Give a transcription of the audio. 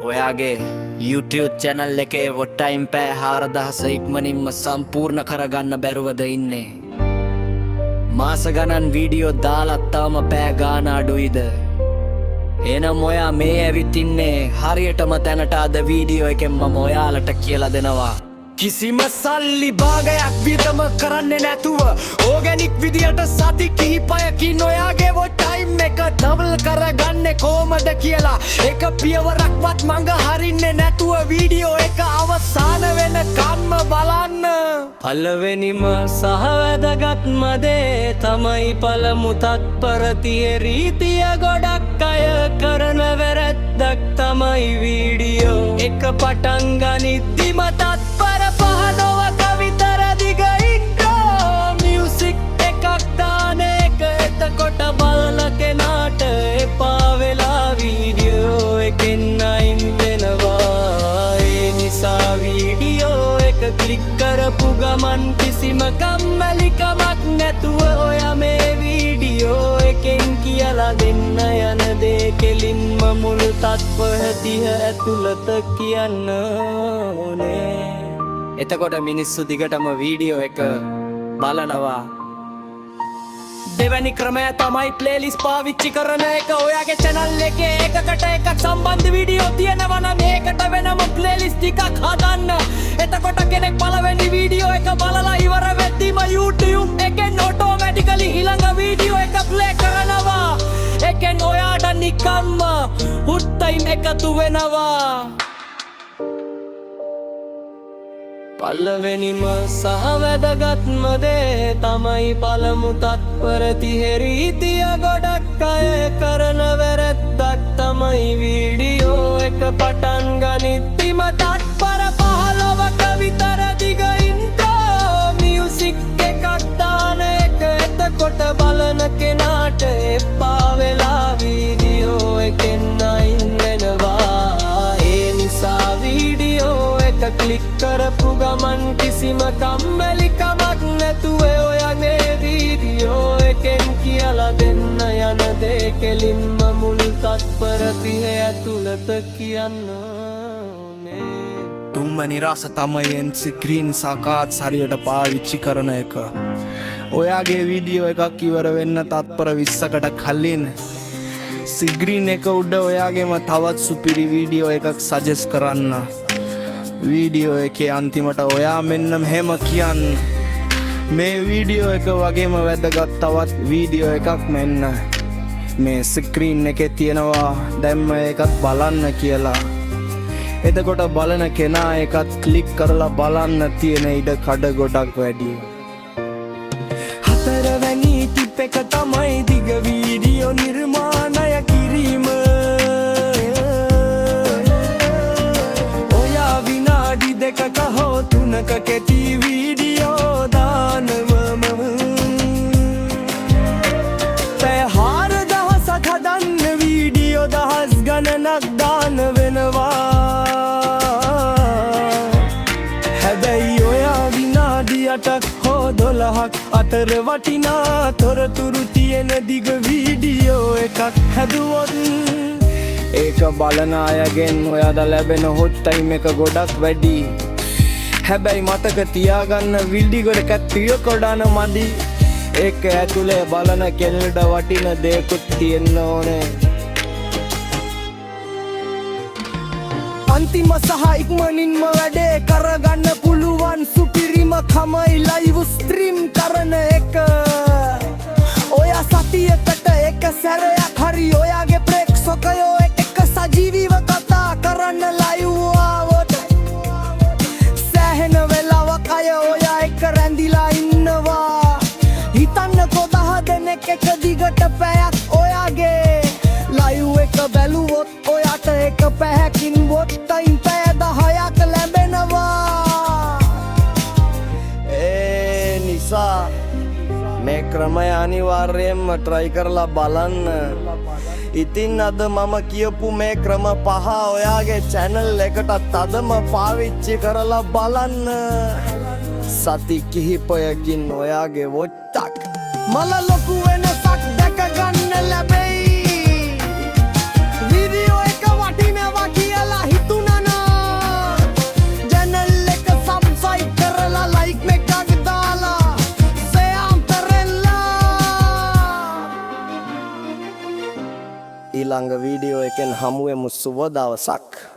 ඔයාගේ YouTube channel එකේ watch time පෑ 4000 ඉක්මනින්ම සම්පූර්ණ කරගන්න බැරුවද ඉන්නේ? මාස ගණන් වීඩියෝ දාලත් තාම පෑ ගාන අඩුයිද? එනම් ඔයා මේ ඇවිත් ඉන්නේ හරියටම තැනට අද වීඩියෝ එකෙන් මම ඔයාලට කියලා දෙනවා. කිසිම සල්ලි භාගයක් විතම කරන්නේ නැතුව ඕගැනික් විදියට සති කිහිපයකින් ඔයාගේ වොට්ටයිම් එක ඩබල් කරගන්නේ කොහමද කියලා එක පියවරක්වත් මඟ හරින්නේ නැතුව වීඩියෝ එක අවසාන වෙනකම්ම බලන්න. පළවෙනිම සහ වැදගත්ම දේ තමයි පළමු තත්පරතිය රීතිය ගොඩක් අය කරන වැරැද්දක් තමයි වීඩියෝ එක පටන් ගනිද්දිම තත්පර පහනවක විතර දිග ඉන්ට්‍රෝ මියුසික් එකක් දාන එක එතකොට බලන කෙනාට එපා වෙලා වීඩියෝ එකෙන් අයින් වෙනවා. ඒ නිසා වීඩියෝ එක ක්ලික් කරපු ගමන් කිසිම කම්මැලිකමක් නැතුව ඔයා මේ වීඩියෝ එකෙන් කියලා දෙන්න යන දේ කෙලින්ම මුළු තත්පරතිය ඇතුළත කියන්න ඕනේ. එතකොට මිනිස්සු දිගටම වීඩියෝ එක බලනවා. දෙවැනි ක්‍රමය තමයි ප්ලේලිස්ට් පාවිච්චි කරන එක. ඔයාගේ channel එකේ එකකට එකක් සම්බන්ධ වීඩියෝ තියෙනවා නම් ඒකට වෙනම ප්ලේලිස්ට් ටිකක් හදන්න. එතකොට කෙනෙක් පළවෙනි වීඩියෝ එක බලලා ඉවර වෙද්දිම YouTube එකෙන් ඔටෝමැටිකලි ඊළඟ වීඩියෝ එක ප්ලේ කරනවා. එකෙන් ඔයාට නිකම්ම වොට්ටයිම් එකතු වෙනවා. පළවෙනිම සහ වැදගත්ම දේ තමයි පළමු තත්පරතිය රීතිය ගොඩක් අය කරන වැරැද්දක් තමයි වීඩියෝ එක පටන් ගනිද්දිම තත්පර 15ක විතර දිග ඉන්ට්‍රෝ මියුසික් එකක් දාන එක එතකොට බලන කෙනාට එපා වෙලා වීඩියෝ එකෙන් අයින් වෙනවා. ඒ නිසා වීඩියෝ එක ක්ලික් කරපු ගමන් කිසිම කම්මැලිකමක් නැතුව ඔයාගේ වීඩියෝ එකෙන් කියලා දෙන්න යන දේ කෙලින්ම මුළු තත්පරතිය ඇතුළත කියන්න ඕනේ. තුන්වැනි රස තමයි ස්ක්‍රීන් සකාත් හරියට පාවිච්චි කරන එක. ඔයාගේ වීඩියෝ එකක් ඉවර වෙන්න තත්පර 20කට කලින් ස්ක්‍රීන් එක උඩ ඔයාගේම තවත් සුපිරි වීඩියෝ එකක් සජෙස්ට් කරන්න. වීඩියෝ එකේ අන්තිමට ඔයා මෙන්න මෙහෙම කියන්න, මේ වීඩියෝ එක වගේම වැදගත් තවත් වීඩියෝ එකක් මෙන්න මේ ස්ක්‍රීන් එකේ තියෙනවා දැම්ම එකත් බලන්න කියලා. එතකොට බලන කෙනා එකත් ක්ලික් කරලා බලන්න තියෙන ඉඩ කඩ ගොඩක් වැඩි. හතරවැනි ටිප් එක තමයි දිග වීඩියෝ නිර්මාණය කිරීම. දෙකක හෝ තුනක කෙටි වීඩියෝ දානවම පැය 4000ක් හදන්න වීඩියෝ දහස් ගණනක් දාන වෙනවා. හැබැයි ඔයා විනාඩි 8ක් හෝ 12ක් අතර වටිනා තොරතුරු තියෙන දිග වීඩියෝ එකක් හැදුවොත් ඒක බලන අයගෙන් ඔයාට ලැබෙන වොට්ටයිම් එක ගොඩක් වැඩි. හැබැයි මතක තියාගන්න විල්ඩිගොඩ කැත්තිය කොඩාන මදි. ඒක ඇතුලේ බලන කෙල්ලට වටින දේකුත් තියෙන්න ඕනේ. අන්තිම සහ ඉක්මනින්ම වැඩේ කරගන්න පුළුවන් සුපිරිම කමයි ලයිව් ස්ට්‍රීම් කරන එක. ඔයා සතියකට එක සැරයක් හරි ඔයාගේ ප්‍රේක්ෂකයෝ සජීවීව කතා කරන්න ලයිව් ආවොත් සෑහෙන වෙලාවක් අය ඔයා එක්ක රැඳිලා ඉන්නවා. හිතන්නකෝ 10 දෙනෙක් එක දිගට පැයක් ඔයාගේ ලයිව් එක බැලුවොත් ඔයාට එක පැයකින් වොට්ටයිම් පැය 10ක් ලැබෙනවා. ඒ නිසා මේ ක්‍රමය අනිවාර්යයෙන්ම try කරලා බලන්න. ඉතින් අද මම කියපු මේ ක්‍රම 5 ඔයාගේ channel එකටත් අදම පාවිච්චි කරලා බලන්න. සති කිහිපයකින් ඔයාගේ වොට්ටක් මල ලොකු වෙනසක් දැක ගන්න ලැබෙයි. වීඩියෝ එක වටිනවා කියලා ඊළඟ වීඩියෝ එකෙන් හමුවෙමු සුබ දවසක්.